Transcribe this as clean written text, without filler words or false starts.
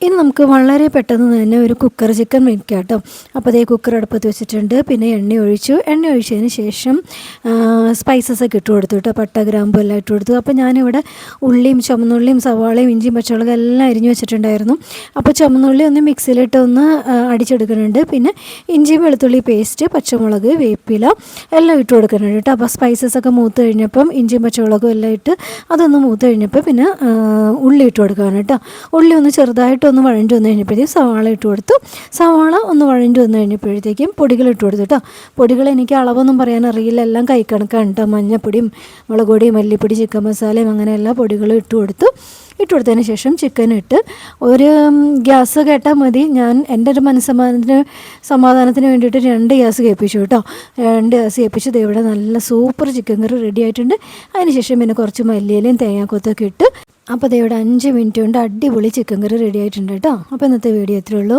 ഇനി നമുക്ക് വളരെ പെട്ടെന്ന് തന്നെ ഒരു കുക്കർ ചിക്കൻ വയ്ക്കാം കേട്ടോ. അപ്പോൾ അതേ കുക്കർ അടുപ്പത്ത് വെച്ചിട്ടുണ്ട്. പിന്നെ എണ്ണ ഒഴിച്ചതിന് ശേഷം സ്പൈസസ് ഒക്കെ ഇട്ട് കൊടുത്തു കേട്ടോ. പട്ട, ഗ്രാമ്പു എല്ലാം ഇട്ട് കൊടുത്തു. അപ്പോൾ ഞാനിവിടെ ഉള്ളിയും ചുമന്നുള്ളിയും സവാളയും ഇഞ്ചിയും പച്ചമുളകും എല്ലാം അരിഞ്ഞു വെച്ചിട്ടുണ്ടായിരുന്നു. അപ്പോൾ ചുമന്നുള്ളി ഒന്ന് മിക്സിയിലിട്ട് ഒന്ന് അടിച്ചെടുക്കുന്നുണ്ട്. പിന്നെ ഇഞ്ചിയും വെളുത്തുള്ളി പേസ്റ്റ്, പച്ചമുളക്, വേപ്പില എല്ലാം ഇട്ട് കൊടുക്കുന്നുണ്ട് കേട്ടോ. അപ്പോൾ സ്പൈസസ് ഒക്കെ മൂത്ത് കഴിഞ്ഞപ്പം ഇഞ്ചിയും പച്ചമുളകും എല്ലാം ഇട്ട് അതൊന്ന് മൂത്ത് കഴിഞ്ഞപ്പോൾ പിന്നെ ഉള്ളി ഇട്ട് കൊടുക്കുകയാണ് കേട്ടോ. ഉള്ളി ഒന്ന് ചെറുതായിട്ട് ഒന്ന് വഴഞ്ഞു വന്നു കഴിഞ്ഞപ്പോഴത്തേക്കും സവാള ഇട്ട് കൊടുത്തു. സവാള ഒന്ന് വഴഞ്ഞു വന്നു കഴിഞ്ഞപ്പോഴത്തേക്കും പൊടികൾ ഇട്ട് കൊടുത്തു കേട്ടോ. പൊടികൾ എനിക്ക് അളവൊന്നും പറയാൻ അറിയില്ല, എല്ലാം കൈക്കണക്കാണ് കേട്ടോ. മഞ്ഞപ്പൊടിയും മുളക് പൊടിയും മല്ലിപ്പൊടി ചിക്കൻ മസാലയും അങ്ങനെ എല്ലാ പൊടികളും ഇട്ട് കൊടുത്തതിന് ശേഷം ചിക്കൻ ഇട്ട് ഒരു ഗ്യാസ് കേട്ടാൽ മതി. ഞാൻ എൻ്റെ ഒരു സമാധാനത്തിന് വേണ്ടിയിട്ട് 2 ഗ്യാസ് കേൾപ്പിച്ചു കേട്ടോ. 2 ഗ്യാസ് കേൾപ്പിച്ച് ഇവിടെ നല്ല സൂപ്പർ ചിക്കൻ കറി റെഡി ആയിട്ടുണ്ട്. അതിന് ശേഷം പിന്നെ കുറച്ച് മല്ലിയിലയും തേങ്ങാക്കൊത്തൊക്കെ ഇട്ട് അപ്പോൾ ഇവിടെ 5 മിനിറ്റ് കൊണ്ട് അടിപൊളി ചിക്കൻ കറി റെഡി ആയിട്ടുണ്ട് കേട്ടോ. അപ്പോൾ ഇന്നത്തെ വീഡിയോ ഇത്രയേ ഉള്ളൂ.